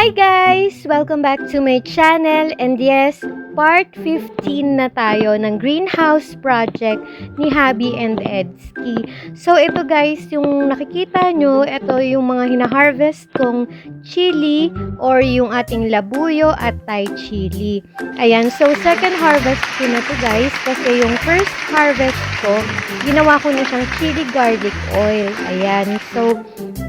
Hi guys! Welcome back to my channel, and yes, part 15 na tayo ng greenhouse project ni Hubby and Edzkie. So ito guys, yung nakikita nyo, ito yung mga hina-harvest kong chili or yung ating labuyo at Thai chili. Ayan, so second harvest ko na to guys, kasi yung first harvest ko, ginawa ko na siyang chili garlic oil. Ayan, so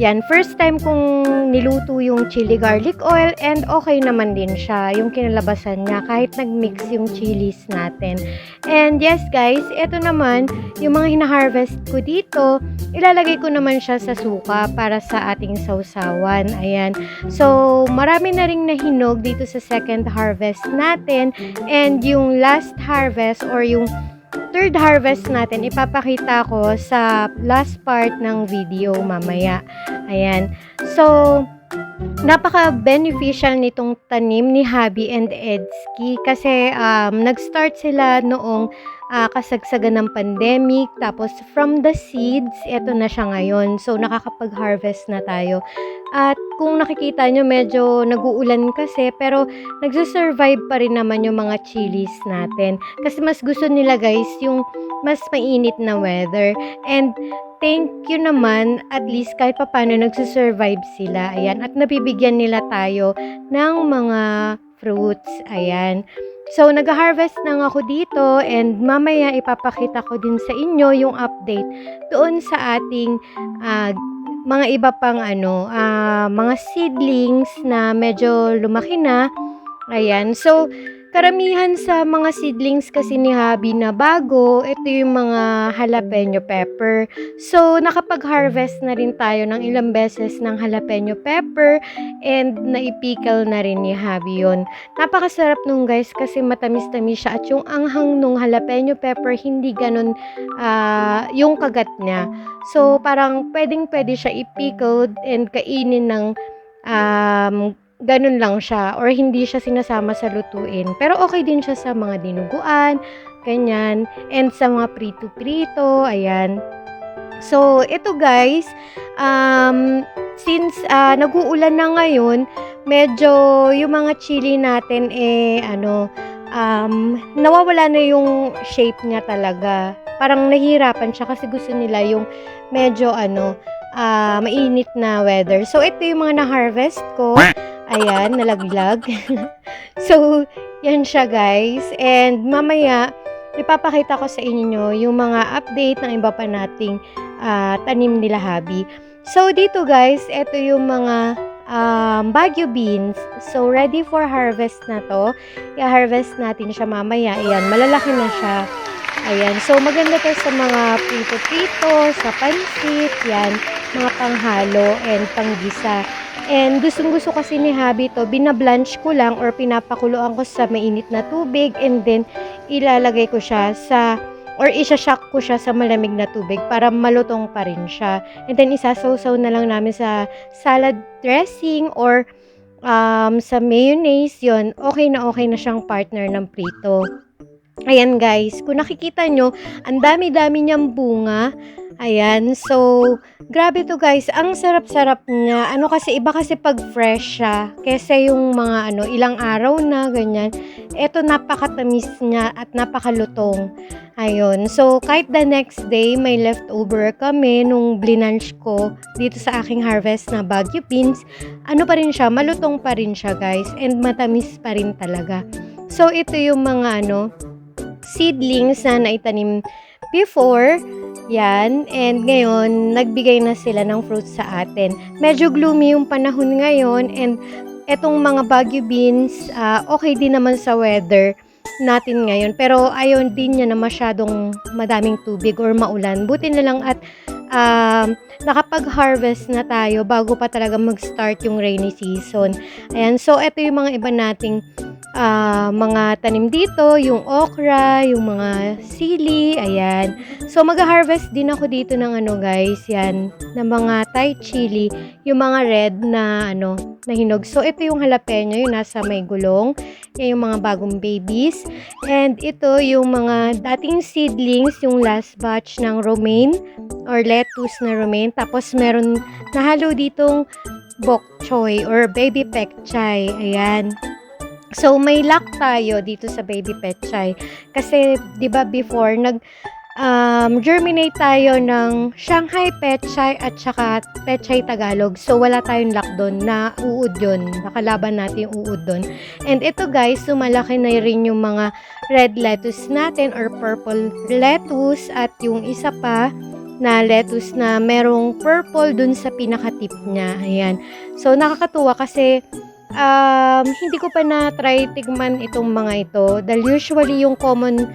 yan, first time kong niluto yung chili garlic oil and okay naman din siya, yung kinalabasan niya kahit nag-mix yung chilies natin. And yes guys, ito naman, yung mga hina-harvest ko dito, ilalagay ko naman siya sa suka para sa ating sausawan. Ayan. So, marami na ring nahinog dito sa second harvest natin, and yung last harvest or yung third harvest natin, ipapakita ko sa last part ng video mamaya. Ayan. So, napaka-beneficial nitong tanim ni Hubby and Edzkie kasi nag-start sila noong kasagsagan ng pandemic. Tapos, from the seeds, eto na siya ngayon. So, nakakapag-harvest na tayo. At kung nakikita nyo, medyo nag-uulan kasi, pero nagsusurvive pa rin naman yung mga chilies natin. Kasi mas gusto nila guys yung mas mainit na weather. And thank you naman, at least kahit papano nagsusurvive sila. Ayan, at nabibigyan nila tayo ng mga fruits. Ayan. So, nag-harvest na ako dito, and mamaya ipapakita ko din sa inyo yung update doon sa ating mga iba pang mga seedlings na medyo lumaki na. Ayan. So, karamihan sa mga seedlings kasi ni Hubby na bago, ito yung mga jalapeno pepper. So, nakapag-harvest na rin tayo ng ilang beses ng jalapeno pepper, and naipikal na rin ni Hubby yun. Napakasarap nung guys kasi matamis-tamis siya, at yung anghang nung jalapeno pepper hindi ganun yung kagat niya. So, parang pwedeng-pwede siya i-pickled and kainin ng ganun lang siya, or hindi siya sinasama sa lutuin. Pero okay din siya sa mga dinuguan, ganyan, and sa mga prito-prito, ayan. So, ito guys, since nag-uulan na ngayon, medyo yung mga chili natin nawawala na yung shape niya talaga. Parang nahihirapan siya kasi gusto nila yung medyo mainit na weather. So, ito yung mga na-harvest ko. Ayan, nalaglag. So, yan siya guys. And mamaya, ipapakita ko sa inyo yung mga update ng iba pa nating tanim nila Hubby. So, dito guys, ito yung mga Baguio beans. So, ready for harvest na to. I-harvest natin siya mamaya. Ayan, malalaki na siya. Ayan, so maganda to sa mga prito-prito, sa pansit, yan, mga panghalo and panggisa. And gustong-gusto kasi ni Hubby to, binablanch ko lang or pinapakuluan ko sa mainit na tubig, and then ilalagay ko siya or isa-shock ko siya sa malamig na tubig para malutong pa rin siya. And then isasawsaw na lang namin sa salad dressing or sa mayonnaise, yon. Okay na siyang partner ng prito. Ayan guys, kung nakikita nyo, ang dami-dami niyang bunga. Ayan, so grabe to guys, ang sarap-sarap niya. Kasi iba kasi pag fresh siya, kesa yung mga ilang araw na ganyan. Ito napakatamis niya at napakalutong. Ayun, so kahit the next day may leftover kami nung blinanch ko dito sa aking harvest na Baguio beans, pa rin siya, malutong pa rin siya guys, and matamis pa rin talaga. So ito yung mga seedlings na naitanim before, yan, and ngayon nagbigay na sila ng fruits sa atin. Medyo gloomy yung panahon ngayon, and etong mga Baguio beans, okay din naman sa weather natin ngayon, pero ayaw din niya na masyadong madaming tubig or maulan. Buti na lang at nakapag-harvest na tayo bago pa talaga mag-start yung rainy season. Ayan, so ito yung mga iba nating mga tanim dito, yung okra, yung mga sili, ayan. So, mag-harvest din ako dito ng guys, yan, ng mga Thai chili, yung mga red na na hinog. So, ito yung jalapeno, yung nasa may gulong, yan yung mga bagong babies. And ito yung mga dating seedlings, yung last batch ng romaine or lettuce na romaine. Tapos, meron nahalo ditong bok choy or baby pechay. Ayan. So, may luck tayo dito sa baby pechay. Kasi, di ba before, germinate tayo ng Shanghai pechay at saka pechay Tagalog. So, wala tayong luck doon na uod yun. Nakalaban natin yung uod doon. And ito guys, sumalaki na rin yung mga red lettuce natin or purple lettuce at yung isa pa na lettuce na merong purple dun sa pinaka-tip niya. Ayan. So, nakakatuwa kasi hindi ko pa na-try tigman itong mga ito. Dahil usually yung common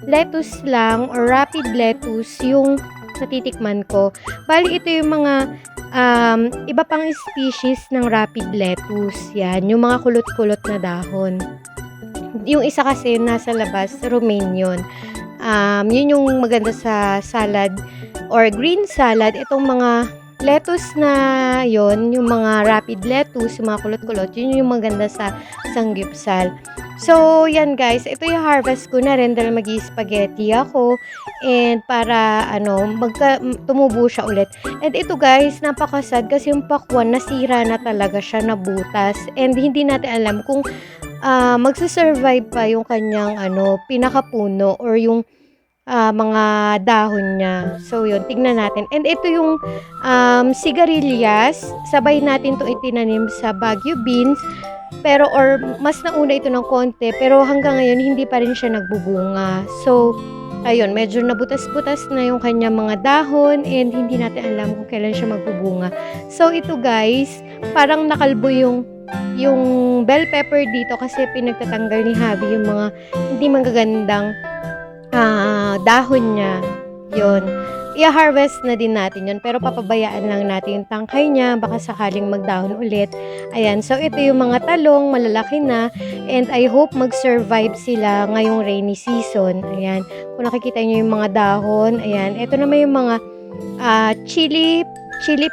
lettuce lang or rapid lettuce yung natitikman ko. Bali, ito yung mga iba pang species ng rapid lettuce. Yan, yung mga kulot-kulot na dahon. Yung isa kasi nasa labas, romaine yun. Yun yung maganda sa salad or green salad. Itong mga lettuce na yon, yung mga rapid lettuce, yung mga kulot-kulot, yun yung maganda sa sanggipsal. So, yan guys, ito yung harvest ko na rin dahil mag-spaghetti ako and para tumubo siya ulit. And ito guys, napakasad kasi yung pakwan nasira na talaga siya, nabutas, and hindi natin alam kung magsusurvive pa yung kanyang pinakapuno or yung mga dahon niya. So, yun, tignan natin. And ito yung sigarilyas. Sabay natin to itinanim sa Baguio beans. Pero, or mas nauna ito ng konti. Pero hanggang ngayon, hindi pa rin siya nagbubunga. So, ayun, medyo nabutas-butas na yung kanya mga dahon and hindi natin alam kung kailan siya magbubunga. So, ito guys, parang nakalbo yung bell pepper dito kasi pinagtatanggal ni Hubby yung mga hindi magagandang dahon niya. Yun. I-harvest na din natin yun. Pero papabayaan lang natin yung tangkay niya. Baka sakaling magdahon ulit. Ayan. So, ito yung mga talong. Malalaki na. And I hope mag-survive sila ngayong rainy season. Ayan. Kung nakikita niyo yung mga dahon. Ayan. Ito naman yung mga chili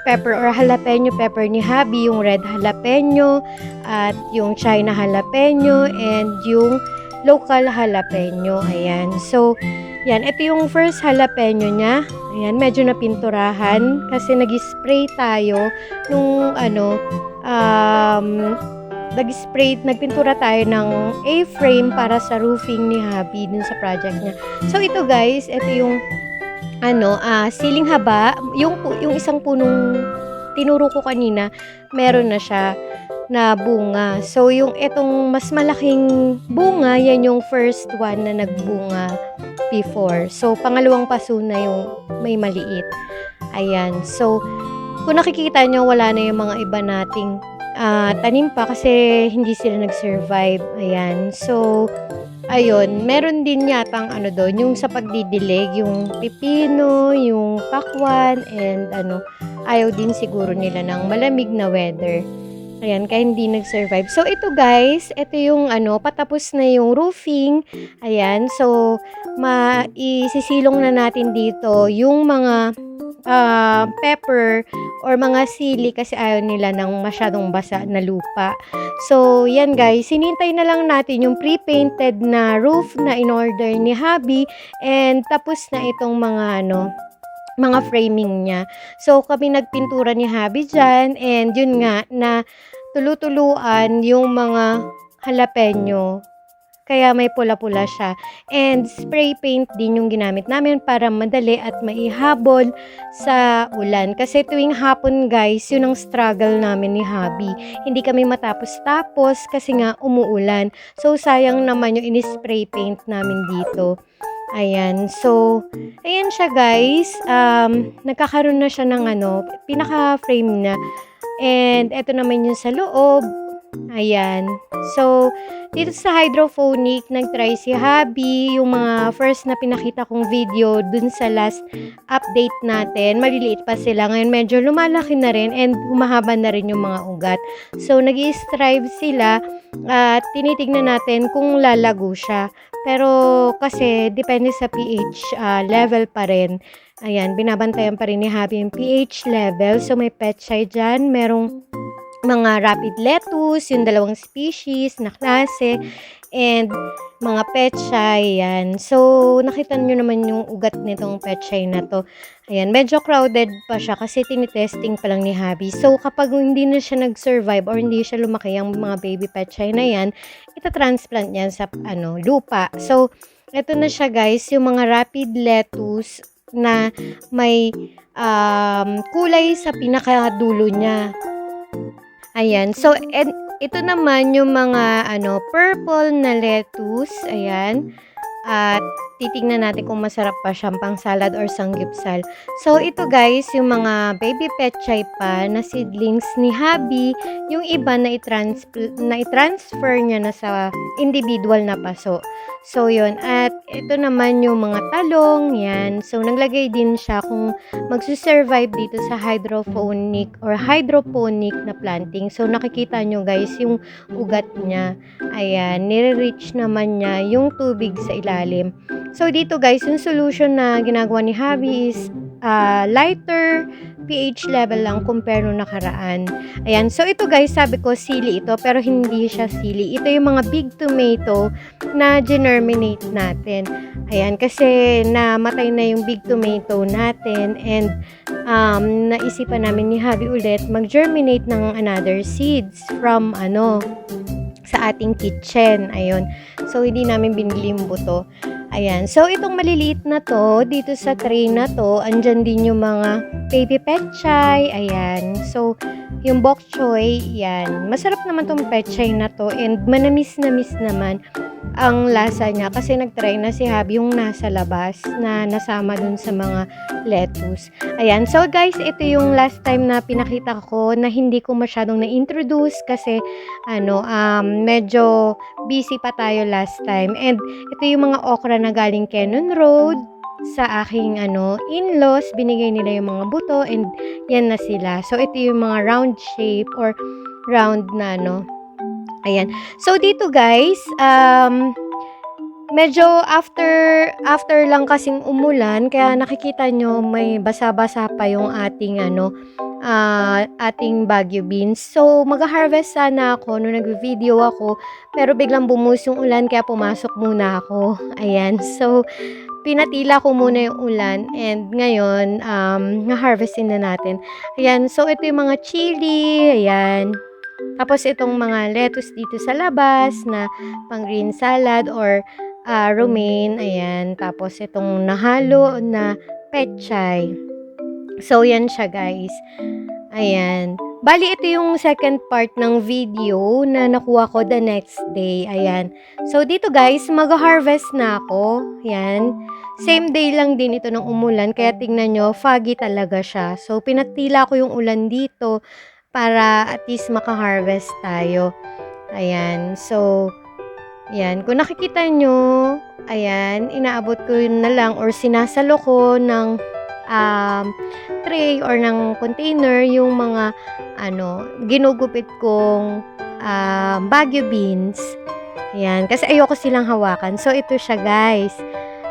pepper or jalapeno pepper ni Hubby. Yung red jalapeno. At yung China jalapeno. And yung local jalapeno. Ayan. So, yan. Ito yung first jalapeno niya. Ayan. Medyo napinturahan kasi nag-spray tayo nung nagpintura tayo ng A-frame para sa roofing ni Hubby dun sa project niya. So, ito guys, ito yung siling haba. Yung isang punong tinuro ko kanina, meron na siya na bunga. So, yung itong mas malaking bunga, yan yung first one na nagbunga before. So, pangalawang paso na yung may maliit. Ayan. So, kung nakikita nyo, wala na yung mga iba nating tanim pa kasi hindi sila nag-survive. Ayan. So, ayun. Meron din yatang doon, yung sa pagdidilig, yung pipino, yung pakwan, and ayaw din siguro nila ng malamig na weather. Ayan, kaya hindi nag-survive. So, ito guys, ito yung patapos na yung roofing. Ayan, so, isisilong na natin dito yung mga pepper or mga sili kasi ayaw nila ng masyadong basa na lupa. So, yan guys, sinintay na lang natin yung pre-painted na roof na in-order ni Hubby and tapos na itong mga framing niya. So, kami nagpintura ni Hubby dyan and yun nga na tulu-tuluan yung mga jalapeno. Kaya may pula-pula siya. And spray paint din yung ginamit namin para madali at maihabol sa ulan. Kasi tuwing hapon guys, yun ang struggle namin ni Hubby. Hindi kami matapos-tapos kasi nga umuulan. So, sayang naman yung in-spray paint namin dito. Ayan. So, ayan siya guys. Nagkakaroon na siya ng pinaka-frame na. And eto naman yung sa loob. Ayan. So, dito sa hydroponic, nag-try si Hubby. Yung mga first na pinakita kong video dun sa last update natin. Maliliit pa sila. Ngayon medyo lumalaki na rin and humahaba na rin yung mga ugat. So, nag-i-strive sila at tinitignan natin kung lalago siya. Pero kasi depende sa pH level pa rin. Ayan, binabantayan pa rin ni Hubby yung pH level. So, may pechay dyan. Merong mga rapid lettuce, yung dalawang species na klase, and mga pechay, yan. So, nakita nyo naman yung ugat nitong pechay na to. Ayan, medyo crowded pa siya kasi tinitesting pa lang ni Hubby. So, kapag hindi na siya nag-survive or hindi siya lumaki ang mga baby pechay na yan, ita-transplant yan sa lupa. So, ito na siya guys, yung mga rapid lettuce na may kulay sa pinakadulo niya. Ayan. So, ito naman yung mga purple na lettuce. Ayan. At titingnan natin kung masarap pa siyang pang salad or sanggipsal. So, ito guys, yung mga baby pechay pa na seedlings ni Hubby. Yung iba na i-transfer niya na sa individual na paso. So, yun. At ito naman yung mga talong. Yan. So, naglagay din siya kung magsusurvive dito sa hydroponic na planting. So, nakikita nyo guys yung ugat niya. Ayan. Nire-reach naman niya yung tubig sa ilalim. So, dito guys, yung solution na ginagawa ni Hubby is lighter pH level lang compare nung nakaraan. Ayan. So, ito guys, sabi ko sili ito, pero hindi siya sili. Ito yung mga big tomato na generminate natin. Ayan. Kasi namatay na yung big tomato natin and naisipan namin ni Hubby ulit mag-germinate ng another seeds from sa ating kitchen. Ayun. So, hindi namin binili yung buto. Ayan. So, itong maliliit na to, dito sa tray na to, andyan din yung mga baby pechay. Ayan. So, yung bok choy, yan. Masarap naman tong pechay na to and manamis-namis naman ang lasa niya kasi nagtry na si Hubby yung nasa labas na nasama dun sa mga lettuce. Ayan. So, guys, ito yung last time na pinakita ko na hindi ko masyadong na-introduce kasi medyo busy pa tayo last time. And ito yung mga okra na galing Cannon Road sa aking in-laws. Binigay nila yung mga buto and yan na sila. So, ito yung mga round shape or round na ayan. So, dito guys, medyo after lang kasing umulan, kaya nakikita nyo may basa-basa pa yung ating ating Baguio beans. So, mag-harvest sana ako nung nag-video ako, pero biglang bumuhos yung ulan kaya pumasok muna ako. Ayan. So, pinatila ko muna yung ulan and ngayon, na-harvestin na natin. Ayan. So, ito yung mga chili. Ayan. Tapos, itong mga lettuce dito sa labas na pang green salad or romaine. Ayan. Tapos, itong nahalo na pechay. So, yan siya guys. Ayan. Bali, ito yung second part ng video na nakuha ko the next day. Ayan. So, dito guys, mag-harvest na ako. Ayan. Same day lang din ito ng umulan. Kaya tingnan nyo, foggy talaga siya. So, pinatila ko yung ulan dito para at least maka-harvest tayo. Ayan. So, ayan. Kung nakikita nyo, ayan, inaabot ko yun na lang or sinasalo ko ng tray or ng container yung mga ginugupit kong Baguio beans. Ayan, kasi ayoko silang hawakan. So, ito siya guys.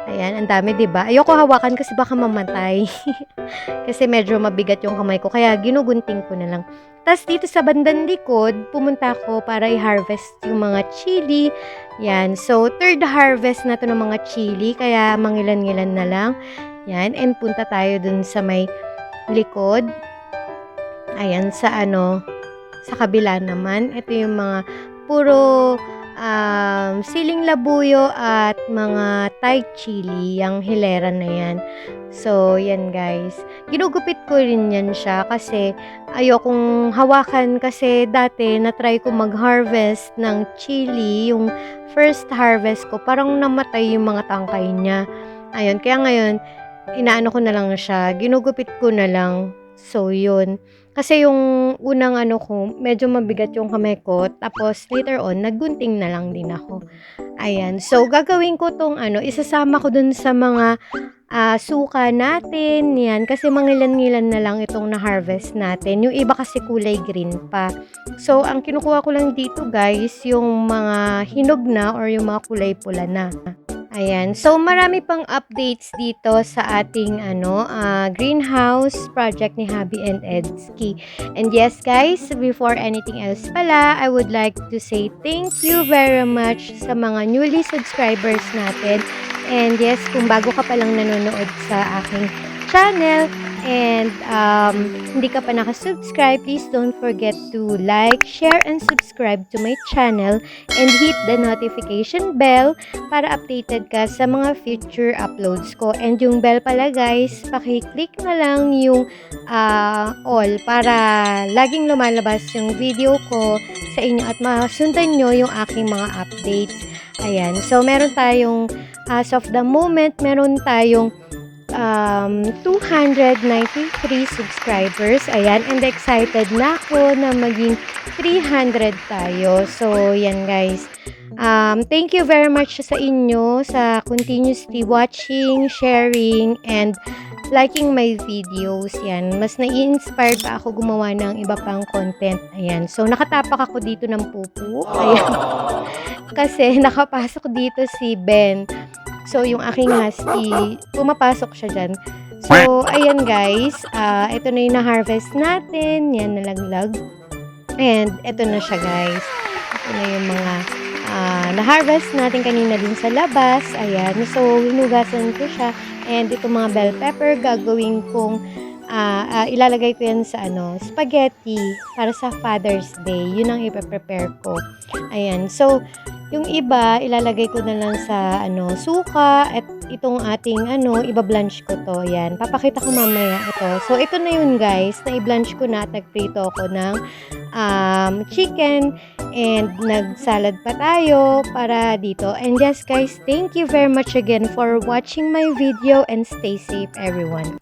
Ayan, ang dami, diba? Ayoko hawakan kasi baka mamatay. Kasi medyo mabigat yung kamay ko. Kaya ginugunting ko na lang. Tapos dito sa bandang likod, pumunta ako para i-harvest yung mga chili. Yan. So, third harvest na to ng mga chili. Kaya mangilan-ngilan na lang. Yan. And punta tayo dun sa may likod. Ayan, sa sa kabila naman. Ito yung mga puro siling labuyo at mga Thai chili, yung hilera na yan. So, yan guys. Ginugupit ko rin yan siya kasi ayokong hawakan kasi dati na-try ko mag-harvest ng chili. Yung first harvest ko, parang namatay yung mga tangkay niya. Ayun, kaya ngayon, inaano ko na lang siya. Ginugupit ko na lang. So, yun. Kasi yung unang ko, medyo mabigat yung kamay ko. Tapos, later on, naggunting na lang din ako. Ayan. So, gagawin ko tong isasama ko dun sa mga suka natin. Yan. Kasi mangilan-ngilan na lang itong na-harvest natin. Yung iba kasi kulay green pa. So, ang kinukuha ko lang dito, guys, yung mga hinog na or yung mga kulay pula na. Ayan. So, marami pang updates dito sa ating greenhouse project ni Hubby and Edzkie. And yes, guys, before anything else pala, I would like to say thank you very much sa mga newly subscribers natin. And yes, kung bago ka palang nanonood sa aking channel, and hindi ka pa nakasubscribe, please don't forget to like, share, and subscribe to my channel and hit the notification bell para updated ka sa mga future uploads ko. And yung bell pala guys, paki-click na lang yung all para laging lumalabas yung video ko sa inyo at masundan nyo yung aking mga updates. Ayan, so meron tayong as of the moment, meron tayong 293 subscribers. Ayan, and excited na ako na maging 300 tayo. So, yan guys. Thank you very much sa inyo sa continuously watching, sharing, and liking my videos. Yan, mas nai-inspire pa ako gumawa ng iba pang content. Ayan, so nakatapak ako dito ng pupu. Ayan. Kasi nakapasok dito si Ben. So, yung aking husky, pumapasok siya dyan. So, ayan guys. Ito na yung na-harvest natin. Yan, nalaglag. And, ito na siya guys. Ito na yung mga na-harvest natin kanina din sa labas. Ayan. So, hinugasan ko siya. And, itong mga bell pepper, gagawin kong ilalagay ko yan sa spaghetti para sa Father's Day. Yun ang ipe-prepare ko. Ayan. So, yung iba, ilalagay ko na lang sa suka at itong ating iba-blanch ko to. Yan. Papakita ko mamaya ito. So, ito na yun guys. Na-i-blanch ko na at nagprito ako ng chicken and nag-salad pa tayo para dito. And yes guys, thank you very much again for watching my video and stay safe everyone.